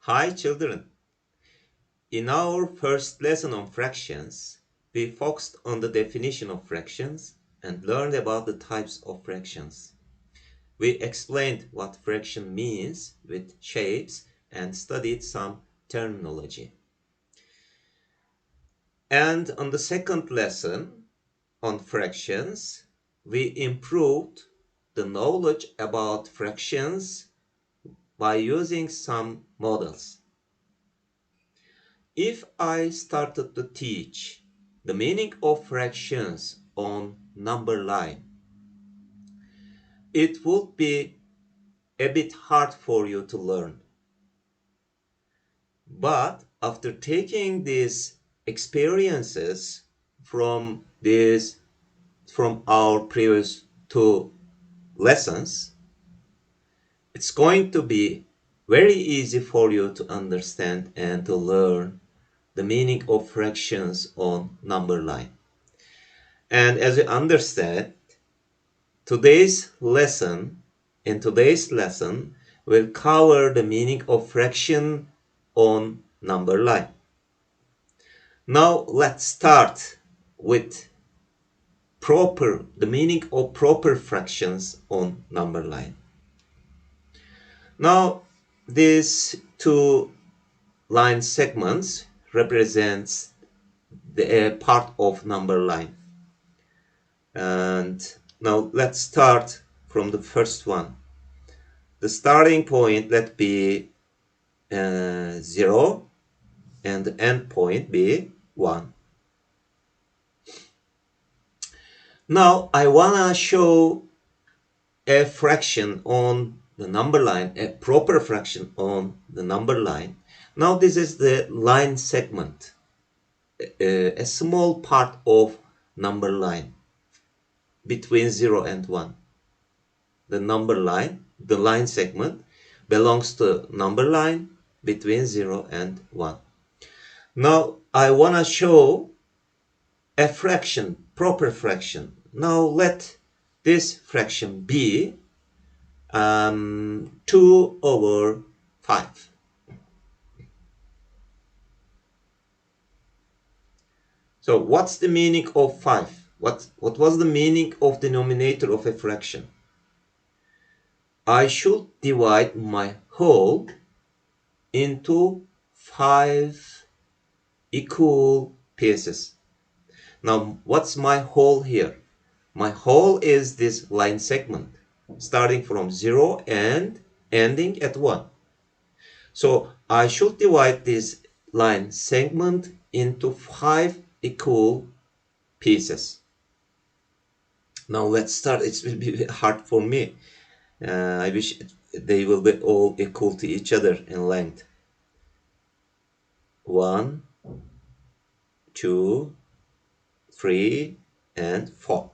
Hi children! In our first lesson on fractions, we focused on the definition of fractions and learned about the types of fractions. We explained what fraction means with shapes and studied some terminology. And on the second lesson on fractions, we improved the knowledge about fractions by using some models. If I started to teach the meaning of fractions on number line, it would be a bit hard for you to learn. But after taking these experiences from our previous two lessons, it's going to be very easy for you to understand and to learn the meaning of fractions on number line. And as you understand, today's lesson will cover the meaning of fraction on number line. Now let's start with the meaning of proper fractions on number line. Now these two line segments represents the part of number line. And now let's start from the first one. The starting point let be 0 and the end point be 1. Now I wanna show a fraction on the number line, a proper fraction on the number line. Now this is the line segment, a small part of number line between 0 and 1. The line segment belongs to number line between 0 and 1. Now I want to show a fraction, proper fraction. Now let this fraction be 2 over 5. So what's the meaning of 5? What was the meaning of denominator of a fraction? I should divide my whole into 5 equal pieces. Now what's my whole here? My whole is this line segment starting from 0 and ending at 1. So I should divide this line segment into 5 equal pieces. Now let's start. It will be hard for me. I wish they will be all equal to each other in length. 1, 2, 3, and 4.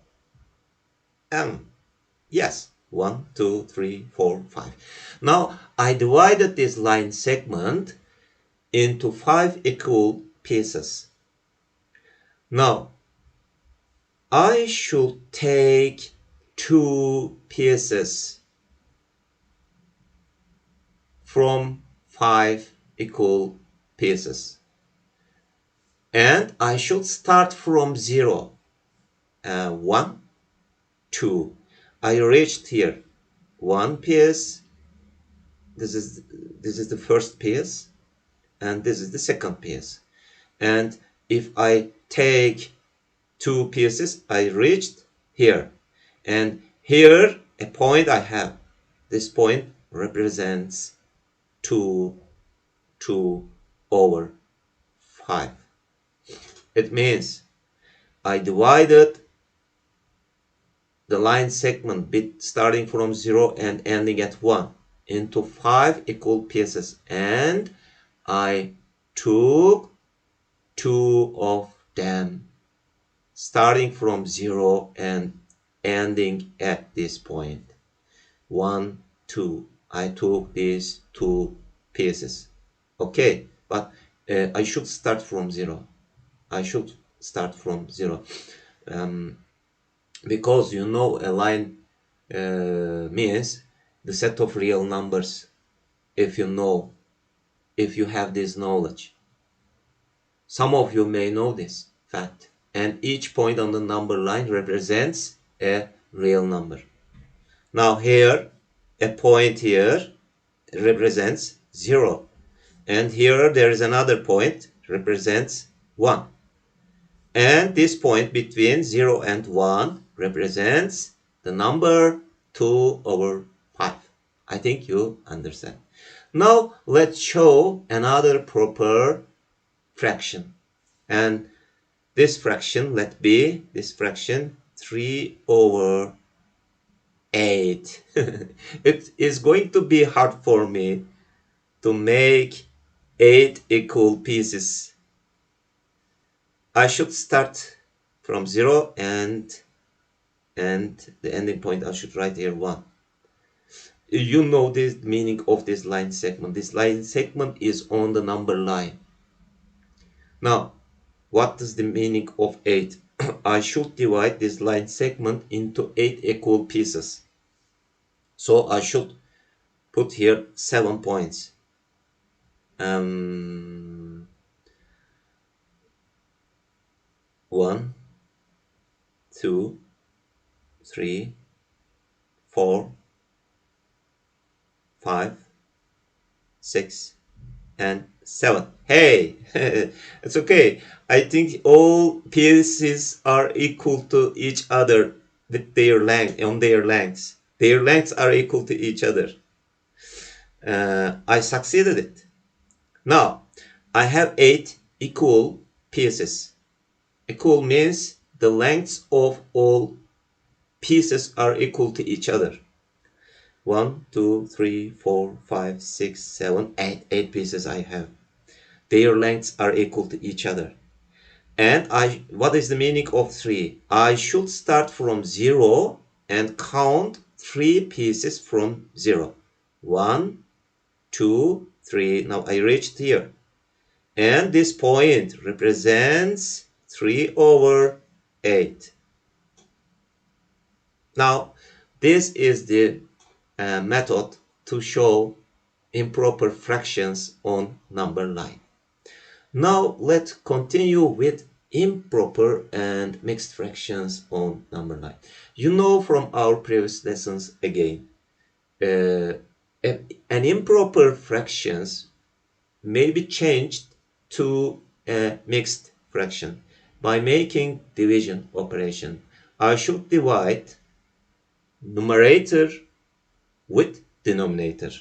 Yes, 1, 2, 3, 4, 5. Now I divided this line segment into 5 equal pieces. Now I should take 2 pieces from 5 equal pieces. And I should start from 0. 1, 2. I reached here. 1 piece. This is the first piece. And this is the second piece. And if I take 2 pieces, I reached here. And here, a point I have. This point represents 2 over 5. It means I divided the line segment bit starting from 0 and ending at 1 into 5 equal pieces, and I took 2 of them starting from 0 and ending at this point. 1, 2. I took these 2 pieces. Okay, but I should start from 0. I should start from 0. Because you know a line means the set of real numbers. If you know if you have this knowledge. Some of you may know this fact. And each point on the number line represents a real number. Now here, a point here represents 0. And here there is another point represents 1. And this point between 0 and 1 represents the number 2 over 5. I think you understand. Now let's show another proper fraction. And this fraction, let be this fraction 3 over 8. It is going to be hard for me to make 8 equal pieces. I should start from 0 and the ending point I should write here 1. You know the meaning of this line segment. This line segment is on the number line. Now, what is the meaning of 8? I should divide this line segment into 8 equal pieces. So I should put here 7 points. 1, 2, 3, 4, 5, 6, and 7. Hey, it's okay. I think all pieces are equal to each other with their length, on their lengths. Their lengths are equal to each other. I succeeded it. Now, I have 8 equal pieces. Equal means the lengths of all pieces are equal to each other. 1, 2, 3, 4, 5, 6, 7, 8. 8 pieces I have. Their lengths are equal to each other. And what is the meaning of 3? I should start from 0 and count 3 pieces from 0. 1, 2, 3. Now I reached here. And this point represents 3 over 8. Now, this is the method to show improper fractions on number line. Now, let's continue with improper and mixed fractions on number line. You know from our previous lessons again, an improper fractions may be changed to a mixed fraction by making division operation. I should divide numerator with denominator.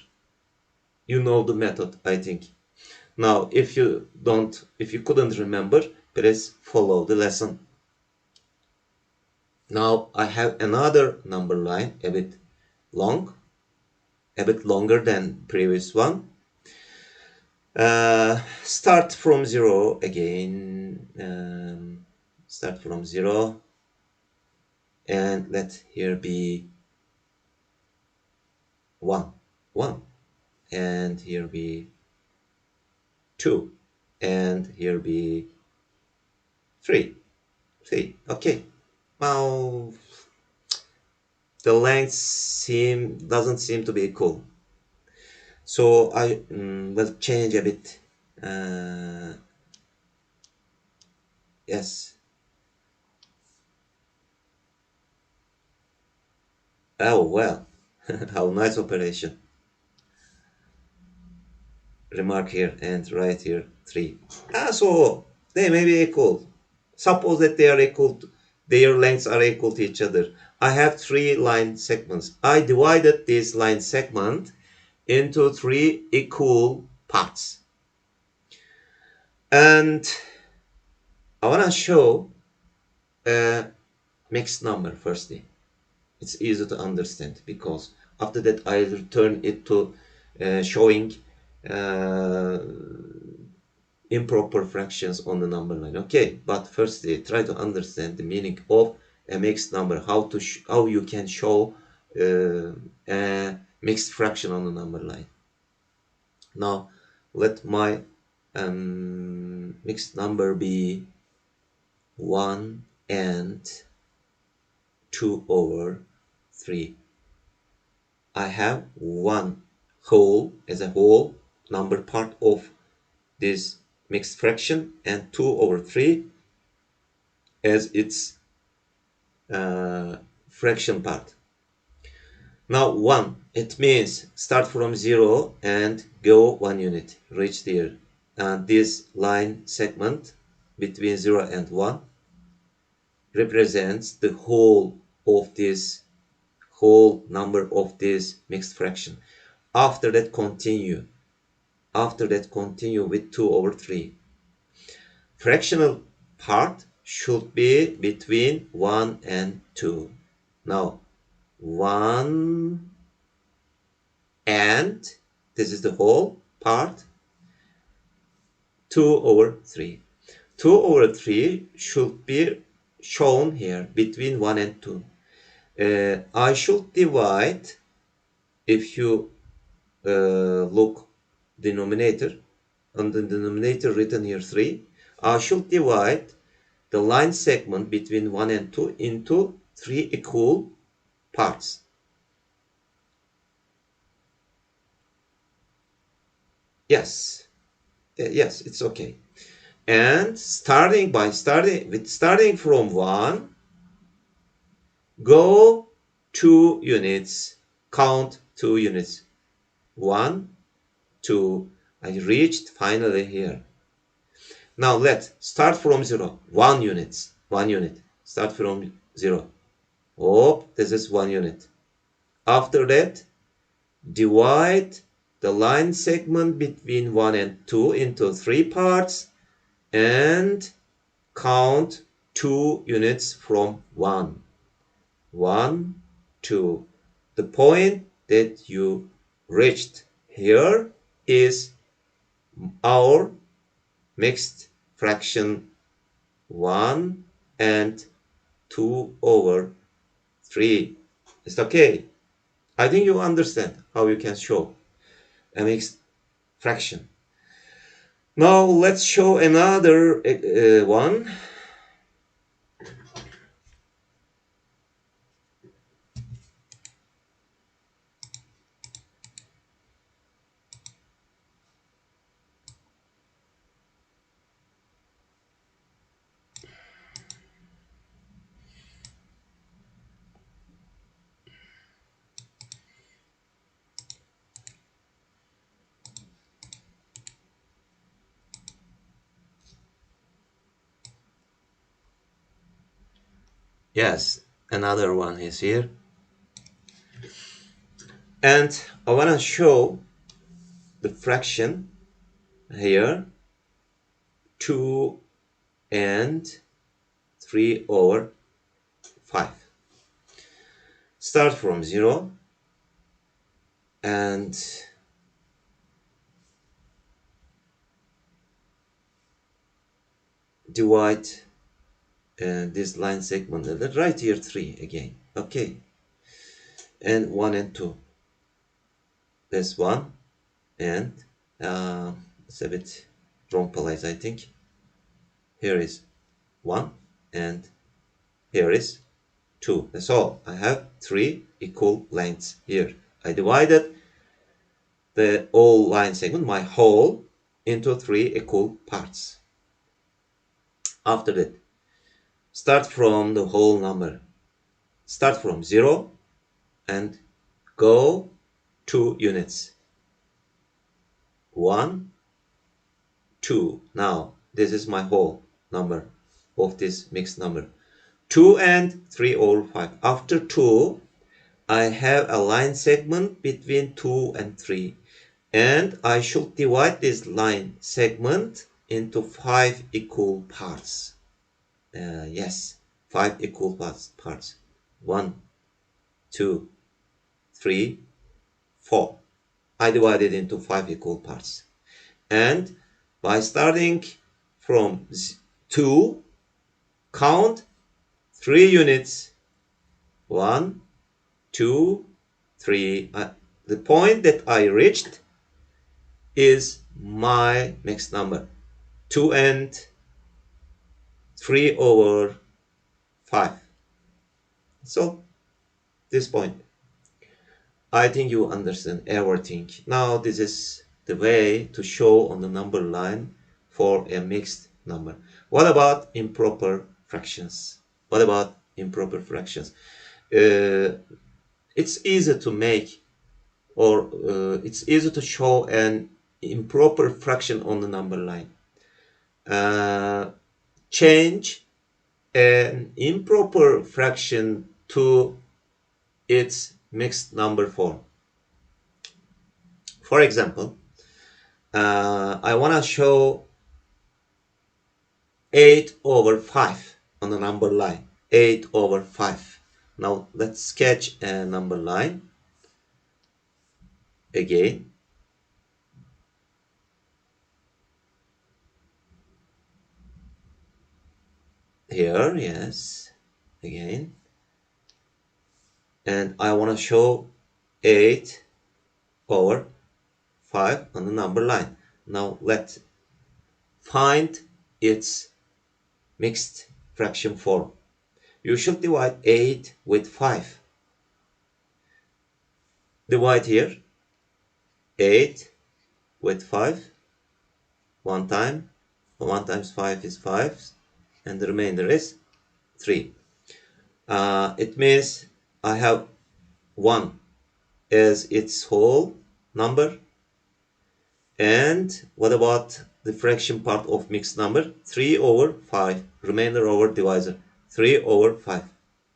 You know the method, I think. Now, if you couldn't remember, please follow the lesson. Now, I have another number line, a bit long, a bit longer than previous one. Start from 0 again. Start from 0. And let here be 1. And here be 2. And here be 3. Okay. Now the length doesn't seem to be equal. So I will change a bit. Yes. Oh well. How nice operation. Remark here and write here 3. So they may be equal. Suppose that they are equal their lengths are equal to each other. I have 3 line segments. I divided this line segment into 3 equal parts. And I want to show a mixed number firstly. It's easy to understand because after that I return it to showing improper fractions on the number line. Okay, but firstly try to understand the meaning of a mixed number, how you can show a mixed fraction on the number line. Now let my mixed number be 1 and 2 over 3. I have 1 whole as a whole, number part of this mixed fraction and 2 over 3 as its fraction part. Now 1, it means start from 0 and go 1 unit, reach there. And this line segment between 0 and 1 represents the whole of this whole number of this mixed fraction. After that continue with 2 over 3. Fractional part should be between 1 and 2. Now 1 and this is the whole part 2 over 3. 2 over 3 should be shown here between 1 and 2. I should divide, if you look denominator, on the denominator written here 3, I should divide the line segment between 1 and 2 into 3 equal parts. Yes, yes, it's okay. And starting from 1, go 2 units, count 2 units. 1, 2, I reached finally here. Now let's start from 0, 1 unit, start from 0. Oh, this is 1 unit. After that, divide the line segment between 1 and 2 into 3 parts and count 2 units from 1. 1, 2. The point that you reached here is our mixed fraction 1 and 2 over 3. It's okay. I think you understand how you can show a mixed fraction. Now let's show another one. Yes, another one is here. And I want to show the fraction here 2 and 3 over 5. Start from 0 and divide this line segment. Let's write here 3 again. Okay. And 1 and 2. That's 1 and it's a bit wrong place, I think. Here is 1 and here is 2. That's all. I have 3 equal lengths here. I divided the whole line segment, my whole, into 3 equal parts. After that, start from the whole number. Start from 0 and go 2 units. 1, 2. Now, this is my whole number of this mixed number. 2 and 3 over 5. After 2, I have a line segment between 2 and 3. And I should divide this line segment into 5 equal parts. Yes, 5 equal parts. 1, 2, 3, 4. I divide it into 5 equal parts. And by starting from 2, count 3 units. 1, 2, 3. The point that I reached is my mixed number. 2 and 3 over 5. So, this point. I think you understand everything. Now this is the way to show on the number line for a mixed number. What about improper fractions? What about improper fractions? It's easy to make, or it's easy to show an improper fraction on the number line. Change an improper fraction to its mixed number form. For example, I want to show 8 over 5 on the number line. 8 over 5. Now let's sketch a number line again. Here, yes, again. And I want to show 8 over 5 on the number line. Now let's find its mixed fraction form. You should divide 8 with 5. Divide here. 8 with 5. 1 time. 1 times 5 is 5. And the remainder is 3. It means I have 1 as its whole number. And what about the fraction part of mixed number? 3 over 5. Remainder over divisor. 3 over 5.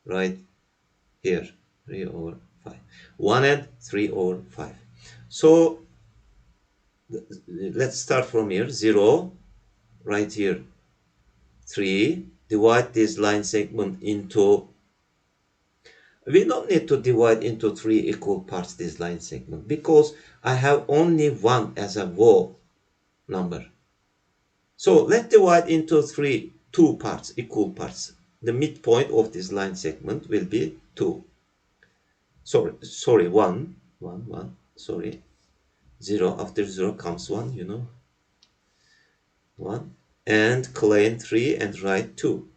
Right here. 3 over 5. 1 and 3 over 5. So let's start from here. 0. Right here. 3. Divide this line segment into... We don't need to divide into 3 equal parts this line segment, because I have only 1 as a whole number. So let's divide into 2 parts, equal parts. The midpoint of this line segment will be 2. Sorry, 1. Sorry. 0, after 0 comes 1, you know. 1. And claim 3 and write 2.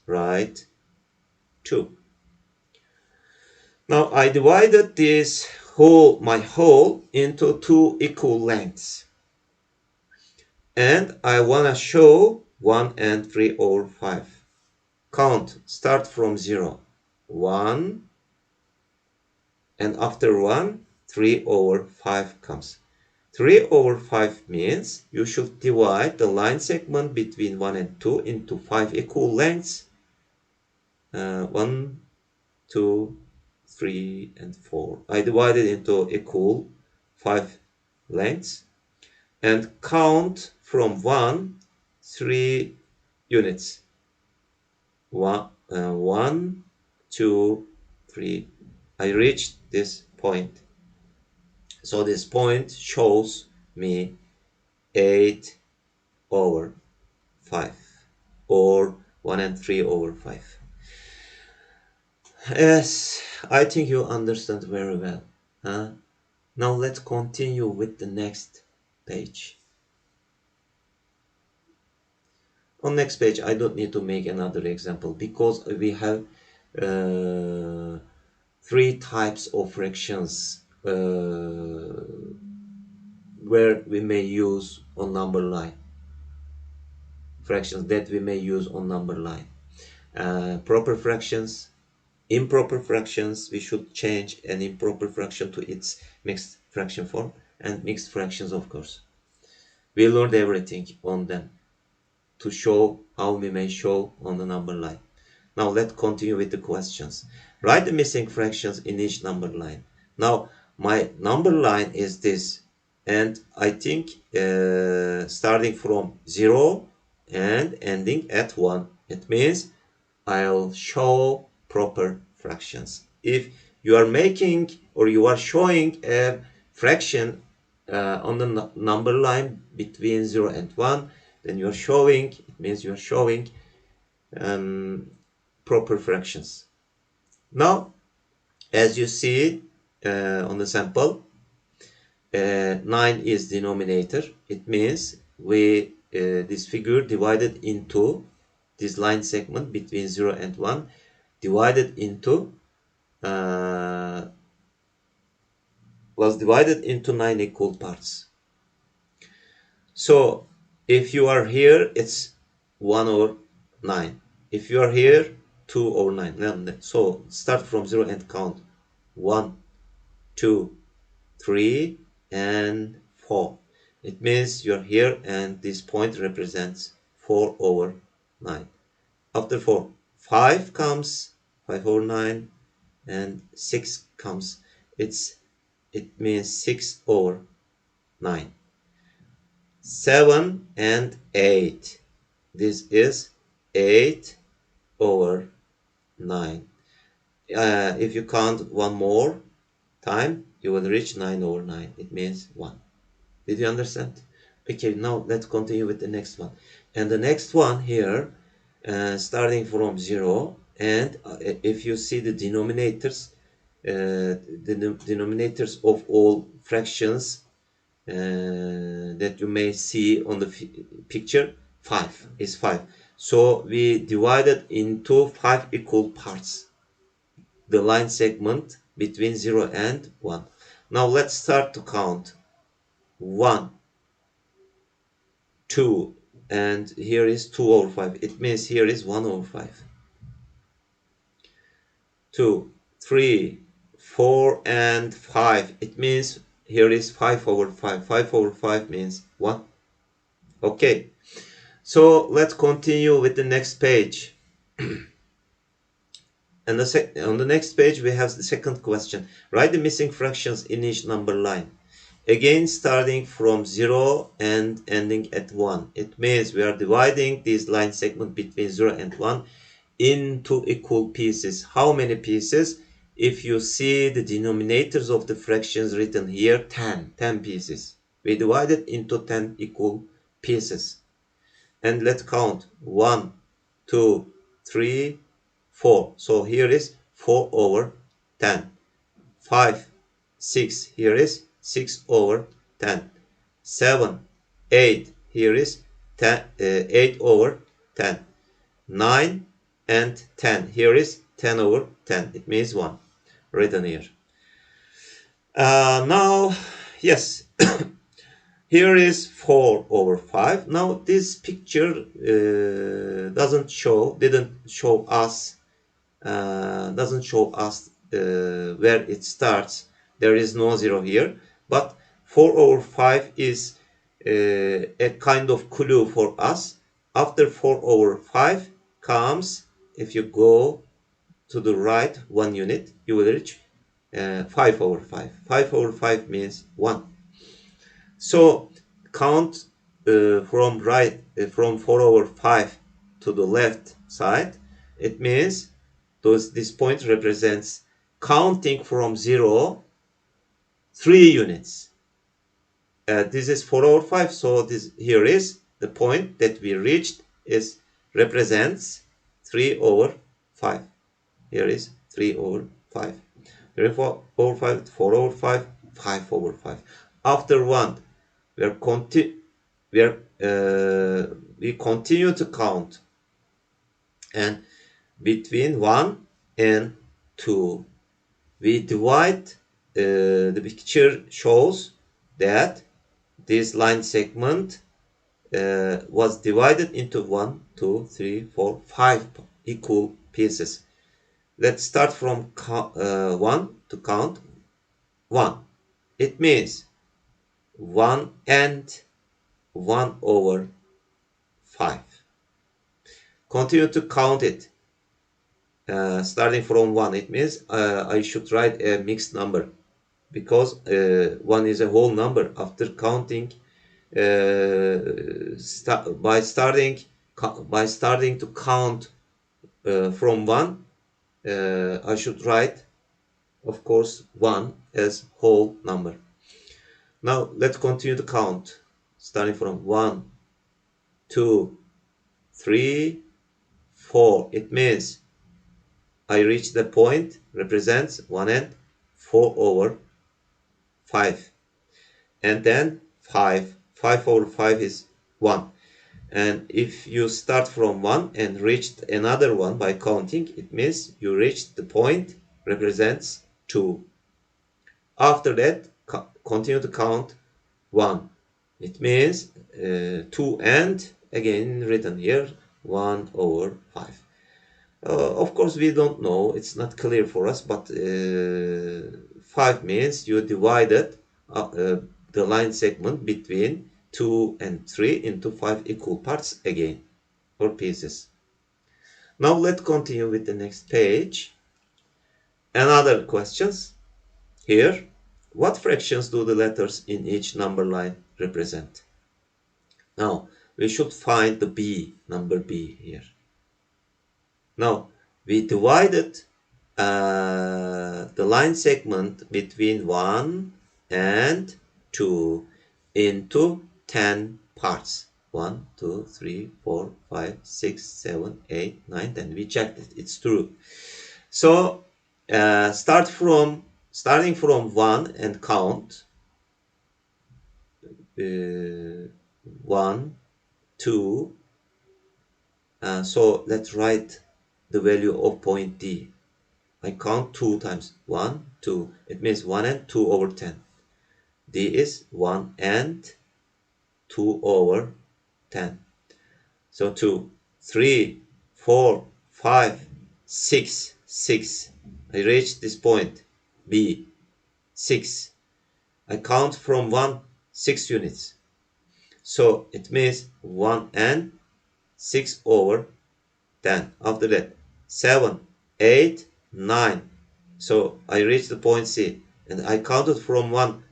Write 2. Now I divided this my whole into 2 equal lengths. And I want to show 1 and 3 over 5. Count, start from 0. 1, and after 1, 3 over 5 comes. 3 over 5 means you should divide the line segment between 1 and 2 into 5 equal lengths. 1, 2, 3, and 4. I divided into equal 5 lengths. And count from 1, 3 units. 1, 2, 3. I reached this point. So this point shows me 8 over 5, or 1 and 3 over 5. Yes, I think you understand very well. Now let's continue with the next page. On next page, I don't need to make another example, because we have 3 types of fractions where we may use on number line. Fractions that we may use on number line. Proper fractions, improper fractions. We should change an improper fraction to its mixed fraction form, and mixed fractions, of course. We learned everything on them to show how we may show on the number line. Now let's continue with the questions. Write the missing fractions in each number line. Now my number line is this, and I think starting from 0 and ending at 1. It means I'll show proper fractions. If you are making, or you are showing a fraction on the number line between 0 and 1, then you're showing, it means you're showing proper fractions. Now, as you see on the sample, 9 is denominator. It means this figure divided into this line segment between 0 and 1, divided into was divided into 9 equal parts. So if you are here, it's 1 over 9. If you are here, 2 over 9. So start from 0 and count 1, 2, 3, and 4. It means you're here and this point represents 4 over 9. After 4, 5 comes, 5 over 9, and 6 comes. It means 6 over 9. 7 and 8. This is 8 over 9. If you count one more time, you will reach 9 over 9. It means 1. Did you understand? Okay, now let's continue with the next one. And the next one here, starting from 0, and if you see the denominators, the denominators of all fractions that you may see on the picture, 5 is 5. So we divided into 5 equal parts the line segment between 0 and 1. Now let's start to count. 1, 2, and here is 2 over 5. It means here is 1 over 5. 2, 3, 4, and 5. It means here is 5 over 5. 5 over 5 means 1. Okay, so let's continue with the next page. And on the next page we have the second question. Write the missing fractions in each number line. Again, starting from 0 and ending at 1. It means we are dividing this line segment between 0 and 1 into equal pieces. How many pieces? If you see the denominators of the fractions written here, 10 pieces. We divide it into 10 equal pieces. And let's count. 1, 2, 3, 4. So here is 4 over 10. 5, 6. Here is 6 over 10. 7, 8. Here is 8 over 10. 9 and 10. Here is 10 over 10. It means 1 written here. Now, yes, here is 4 over 5. Now this picture doesn't show us where it starts. There is no 0 here, but 4 over 5 is a kind of clue for us. After 4 over 5 comes, if you go to the right 1 unit, you will reach 5 over 5. 5 over 5 means 1. So count from 4 over 5 to the left side. It means this point represents counting from 0 3 units. This is 4 over 5, so this here is the point that we reached represents 3 over 5. Here is 3 over 5. 3 over 5, 4 over 5, 5 over 5. After 1, we continue to count, and between 1 and 2, we divide. The picture shows that this line segment was divided into 1, 2, 3, 4, 5 equal pieces. Let's start from 1 to count 1. It means 1 and 1 over 5. Continue to count it. Starting from 1, it means I should write a mixed number, because 1 is a whole number. After counting, by starting to count from 1, I should write, of course, 1 as whole number. Now let's continue to count, starting from 1, 2, 3, 4. It means I reach the point represents 1 and 4 over 5. And then 5. 5 over 5 is 1. And if you start from 1 and reached another one by counting, it means you reached the point represents 2. After that, continue to count 1. It means 2 and again written here 1 over 5. Of course, we don't know. It's not clear for us, but 5 means you divided the line segment between 2 and 3 into 5 equal parts again, or pieces. Now let's continue with the next page. Another questions here. What fractions do the letters in each number line represent? Now, we should find the B, number B here. Now, we divided the line segment between 1 and 2 into 10 parts. 1, 2, 3, 4, 5, 6, 7, 8, 9, 10. We checked it. It's true. So, starting from 1 and count. 1, 2. So, let's write the value of point D. I count 2 times 1, 2. It means 1 and 2 over 10. D is 1 and 2 over 10. So 2, 3, 4, 5, 6, 6. I reached this point. B, 6. I count from 1, 6 units. So it means 1 and 6 over 10. After that, 7, 8, 9. So I reached the point C, and I counted from 1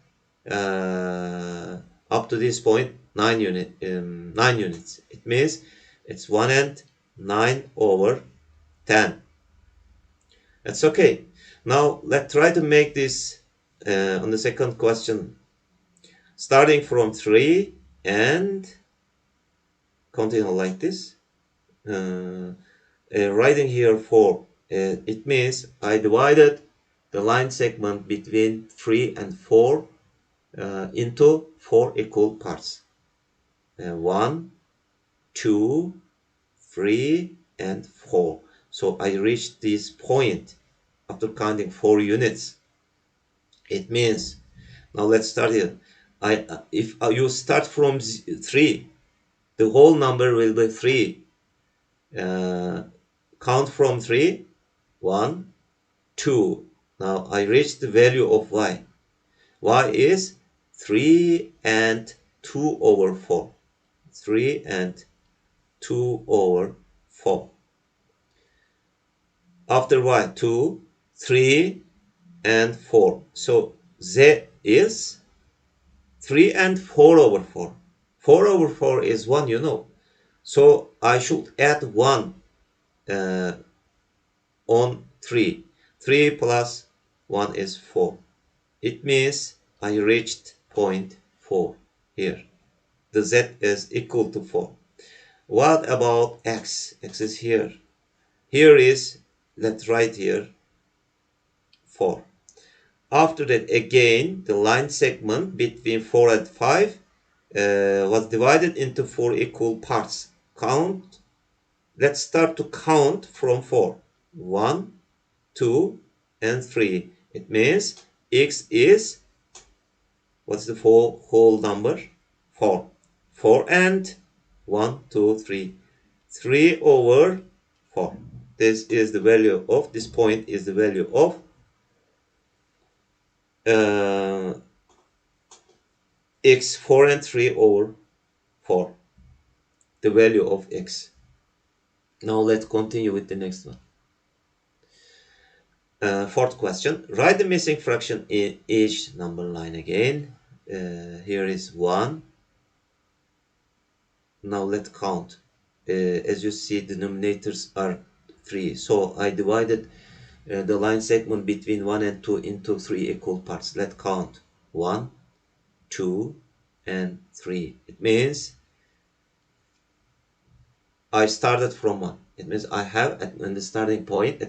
up to this point 9 units. It means it's 1 and 9 over 10. That's okay. Now let's try to make this on the second question, starting from 3 and continue like this. Writing here 4. It means I divided the line segment between 3 and 4 into 4 equal parts. 1, 2, 3, and 4. So I reached this point after counting 4 units. It means, now let's start here. If you start from 3, the whole number will be 3. Count from 3, 1, 2. Now I reached the value of y. Y is 3 and 2 over 4. 3 and 2 over 4. After y, 2, 3, and 4. So z is 3 and 4 over 4. 4 over 4 is 1, you know. So I should add 1 on 3. 3 plus 1 is 4. It means I reached point 4 here. The z is equal to 4. What about x? X is here. Here is, let's write here, 4. After that, again, the line segment between 4 and 5 was divided into 4 equal parts. Count. Let's start to count from 4. 1, 2, and 3. It means x is, what's the whole number? 4. 4 and 1, 2, 3. 3 over 4. This is the value of, this point is the value of x, 4 and 3 over 4. The value of x. Now let's continue with the next one. Fourth question. Write the missing fraction in each number line again. Here is 1. Now let's count. As you see, the denominators are 3. So I divided the line segment between 1 and 2 into 3 equal parts. Let's count. 1, 2, and 3. It means I started from 1. It means I have at the starting point,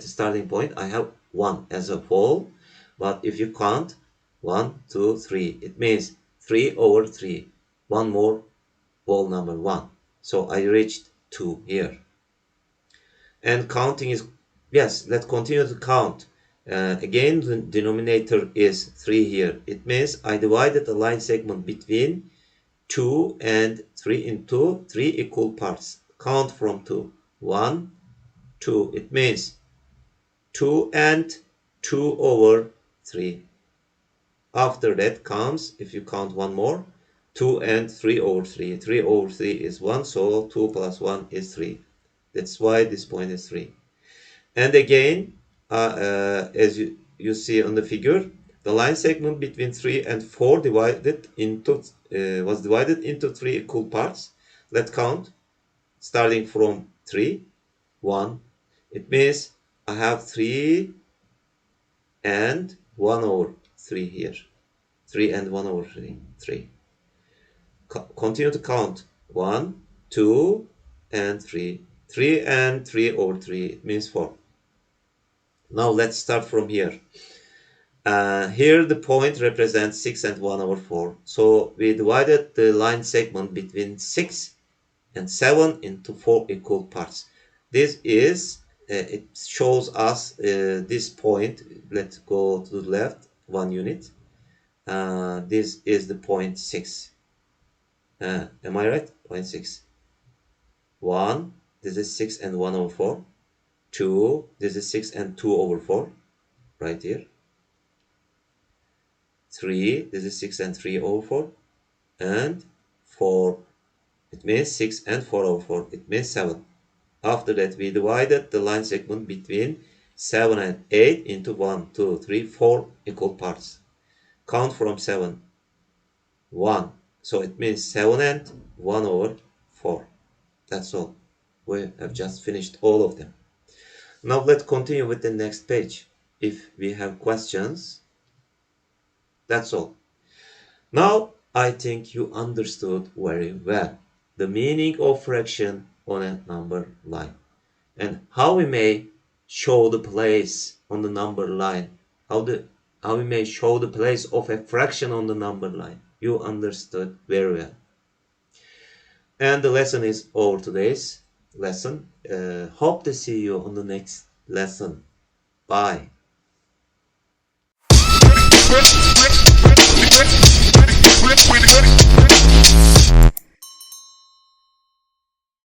I have 1 as a whole. But if you count 1, 2, 3, it means 3 over 3. One more whole number, 1. So I reached 2 here. And counting is, yes, let's continue to count. Again, the denominator is 3 here. It means I divided the line segment between 2 and 3 into 3 equal parts. Count from 2. 1, 2. It means 2 and 2 over 3. After that comes, if you count one more, 2 and 3 over 3. 3 over 3 is 1, so 2 plus 1 is 3. That's why this point is 3. And again, as you see on the figure, the line segment between 3 and 4 was divided into 3 equal parts. Let's count, starting from 3, 1. It means I have 3 and 1 over 3 here. 3 and 1 over 3. 3. Continue to count. 1, 2, and 3. 3 and 3 over 3. It means 4. Now let's start from here. Here the point represents 6 and 1 over 4. So we divided the line segment between 6 and 7 into 4 equal parts. This is, it shows us this point. Let's go to the left, 1 unit. This is the point 6. Am I right? Point 6. 1, this is 6 and 1 over 4. 2, this is 6 and 2 over 4. Right here. 3, this is 6 and 3 over 4. And 4, it means 6 and 4 over 4. It means 7. After that, we divided the line segment between 7 and 8 into 1, 2, 3, 4 equal parts. Count from 7. 1. So it means 7 and 1 over 4. That's all. We have just finished all of them. Now let's continue with the next page. If we have questions, that's all. Now I think you understood very well the meaning of fraction on a number line and how we may show the place on the number line, how we may show the place of a fraction on the number line. You understood very well. And the lesson is over, today's lesson. Hope to see you on the next lesson. Bye.